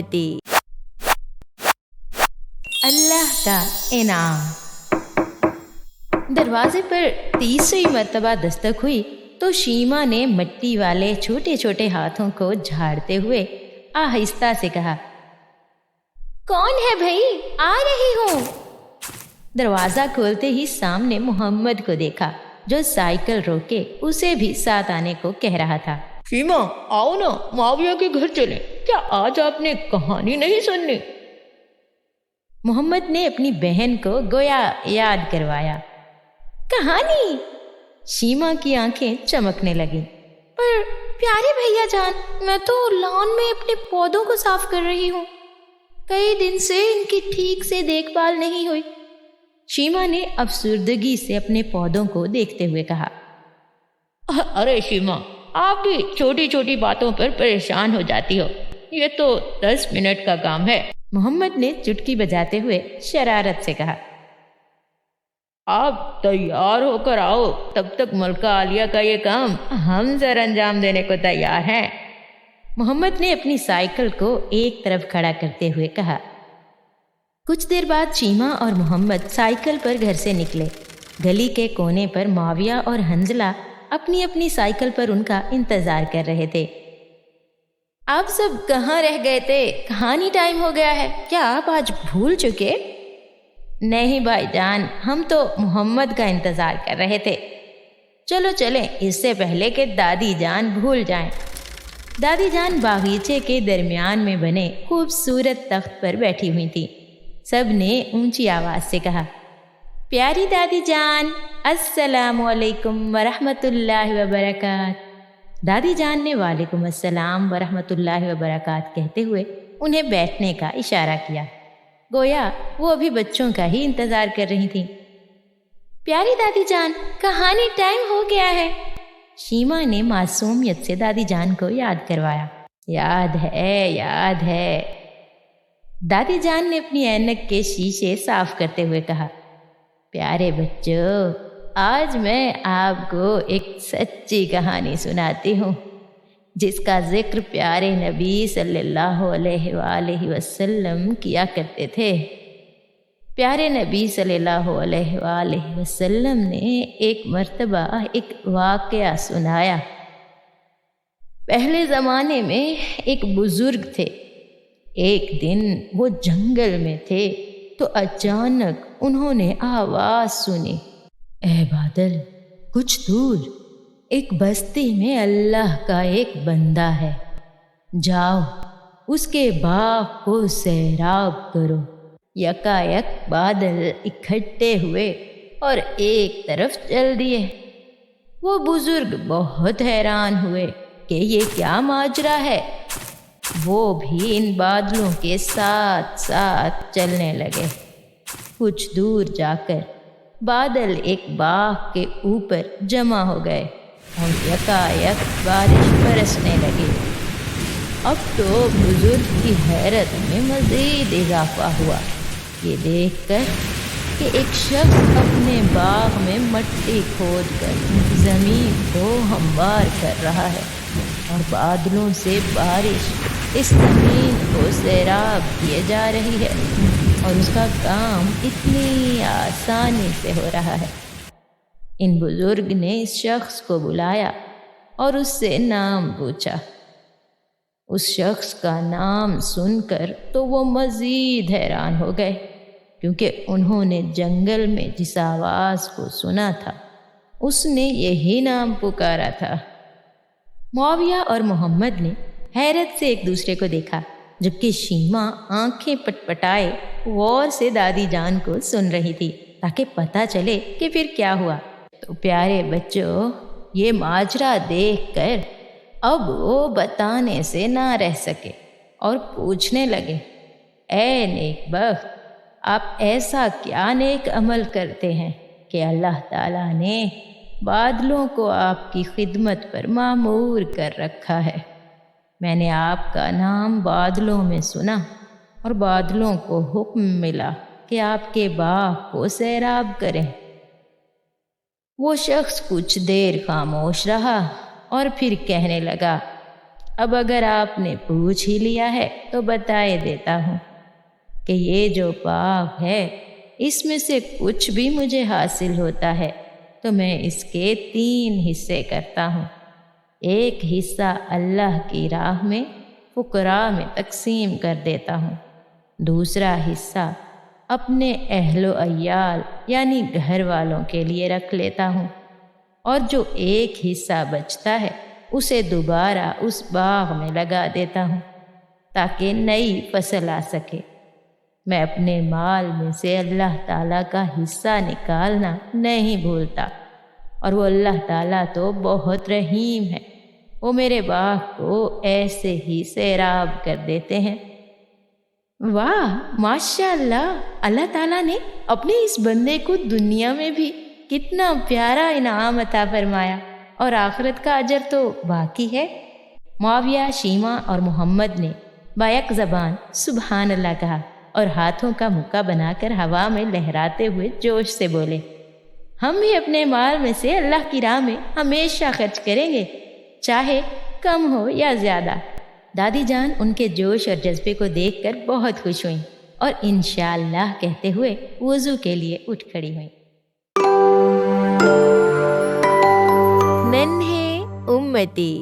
امتی۔ اللہ کا انعام۔ دروازے پر تیسری مرتبہ دستک ہوئی تو شیما نے مٹی والے چھوٹے چھوٹے ہاتھوں کو جھاڑتے ہوئے آہستہ سے کہا، کون ہے بھائی؟ آ رہی ہوں۔ دروازہ کھولتے ہی سامنے محمد کو دیکھا جو سائیکل روکے اسے بھی ساتھ آنے کو کہہ رہا تھا۔ شیما آؤ نا، معاویہ کے گھر چلیں۔ کیا آج آپ نے کہانی نہیں سننی؟ محمد نے اپنی بہن کو گویا یاد کروایا۔ کہانی؟ شیما کی آنکھیں چمکنے لگیں۔ پر پیارے بھیا جان، میں تو لان میں اپنے پودوں کو صاف کر رہی ہوں، کئی دن سے ان کی ٹھیک سے دیکھ بھال نہیں ہوئی۔ شیما نے افسردگی سے اپنے پودوں کو دیکھتے ہوئے کہا۔ ارے شیما، آپ بھی چھوٹی چھوٹی باتوں پر پریشان ہو جاتی ہو، یہ تو 10 منٹ کا کام ہے۔ محمد نے چٹکی بجاتے ہوئے شرارت سے کہا۔ آپ تیار ہو کر آؤ، تب تک ملکہ عالیہ کا یہ کام ہم سر انجام دینے کو تیار ہیں۔ محمد نے اپنی سائیکل کو ایک طرف کھڑا کرتے ہوئے کہا۔ کچھ دیر بعد شیما اور محمد سائیکل پر گھر سے نکلے۔ گلی کے کونے پر معاویہ اور حنزلہ اپنی اپنی سائیکل پر ان کا انتظار کر رہے تھے۔ آپ سب کہاں رہ گئے تھے؟ کہانی ٹائم ہو گیا ہے، کیا آپ آج بھول چکے؟ نہیں بھائی جان، ہم تو محمد کا انتظار کر رہے تھے۔ چلو چلیں، اس سے پہلے کہ دادی جان بھول جائیں۔ دادی جان باغیچے کے درمیان میں بنے خوبصورت تخت پر بیٹھی ہوئی تھی۔ سب نے اونچی آواز سے کہا، پیاری دادی جان، السلام علیکم ورحمۃ اللہ وبرکاتہ۔ دادی جان نے وعلیکم السلام ورحمۃ اللہ وبرکاتہ کہتے ہوئے انہیں بیٹھنے کا اشارہ کیا، گویا وہ ابھی بچوں کا ہی انتظار کر رہی تھیں۔ پیاری دادی جان، کہانی ٹائم ہو گیا ہے، شیما نے معصومیت سے دادی جان کو یاد کروایا۔ یاد ہے۔ دادی جان نے اپنی اینک کے شیشے صاف کرتے ہوئے کہا، پیارے بچوں، آج میں آپ کو ایک سچی کہانی سناتی ہوں جس کا ذکر پیارے نبی صلی اللہ علیہ وآلہ وسلم کیا کرتے تھے۔ پیارے نبی صلی اللہ علیہ وآلہ وسلم نے ایک مرتبہ ایک واقعہ سنایا۔ پہلے زمانے میں ایک بزرگ تھے۔ ایک دن وہ جنگل میں تھے تو اچانک انہوں نے آواز سنی، اے بادل، کچھ دور ایک بستی میں اللہ کا ایک بندہ ہے، جاؤ اس کے باغ کو سیراب کرو۔ یکایک بادل اکٹھے ہوئے اور ایک طرف چل دیے۔ وہ بزرگ بہت حیران ہوئے کہ یہ کیا ماجرا ہے۔ وہ بھی ان بادلوں کے ساتھ ساتھ چلنے لگے۔ کچھ دور جا کر بادل ایک باغ کے اوپر جمع ہو گئے اور یکایک بارش برسنے لگی۔ اب تو بزرگ کی حیرت میں مزید اضافہ ہوا یہ دیکھ کر کہ ایک شخص اپنے باغ میں مٹی کھود کر زمین کو ہموار کر رہا ہے اور بادلوں سے بارش اس زمین کو سیراب کیے جا رہی ہے، اور اس کا کام اتنی آسانی سے ہو رہا ہے۔ ان بزرگ نے اس شخص کو بلایا اور اس سے نام پوچھا۔ اس شخص کا نام سن کر تو وہ مزید حیران ہو گئے، کیونکہ انہوں نے جنگل میں جس آواز کو سنا تھا اس نے یہی نام پکارا تھا۔ معاویہ اور محمد نے حیرت سے ایک دوسرے کو دیکھا، جبکہ شیما آنکھیں پٹپٹائے غور سے دادی جان کو سن رہی تھی تاکہ پتہ چلے کہ پھر کیا ہوا۔ تو پیارے بچوں، یہ ماجرا دیکھ کر اب وہ بتانے سے نہ رہ سکے اور پوچھنے لگے، اے نیک بخت، آپ ایسا کیا نیک عمل کرتے ہیں کہ اللہ تعالیٰ نے بادلوں کو آپ کی خدمت پر مامور کر رکھا ہے؟ میں نے آپ کا نام بادلوں میں سنا اور بادلوں کو حکم ملا کہ آپ کے باغ کو سیراب کریں۔ وہ شخص کچھ دیر خاموش رہا اور پھر کہنے لگا، اب اگر آپ نے پوچھ ہی لیا ہے تو بتائے دیتا ہوں کہ یہ جو باغ ہے اس میں سے کچھ بھی مجھے حاصل ہوتا ہے تو میں اس کے 3 حصے کرتا ہوں۔ ایک حصہ اللہ کی راہ میں فقراء میں تقسیم کر دیتا ہوں، دوسرا حصہ اپنے اہل و عیال یعنی گھر والوں کے لیے رکھ لیتا ہوں، اور جو ایک حصہ بچتا ہے اسے دوبارہ اس باغ میں لگا دیتا ہوں تاکہ نئی فصل آ سکے۔ میں اپنے مال میں سے اللہ تعالیٰ کا حصہ نکالنا نہیں بھولتا، اور وہ اللہ تعالیٰ تو بہت رحیم ہے، وہ میرے باغ کو ایسے ہی سیراب کر دیتے ہیں۔ واہ، ماشاء اللہ! اللہ تعالیٰ نے اپنے اس بندے کو دنیا میں بھی کتنا پیارا انعام عطا فرمایا، اور آخرت کا اجر تو باقی ہے۔ معاویہ، شیمہ اور محمد نے بائک زبان سبحان اللہ کہا اور ہاتھوں کا مکہ بنا کر ہوا میں لہراتے ہوئے جوش سے بولے، ہم بھی اپنے مال میں سے اللہ کی راہ میں ہمیشہ خرچ کریں گے، چاہے کم ہو یا زیادہ۔ دادی جان ان کے جوش اور جذبے کو دیکھ کر بہت خوش ہوئیں اور انشاءاللہ کہتے ہوئے وضو کے لیے اٹھ کھڑی ہوئیں۔ ننھے امتی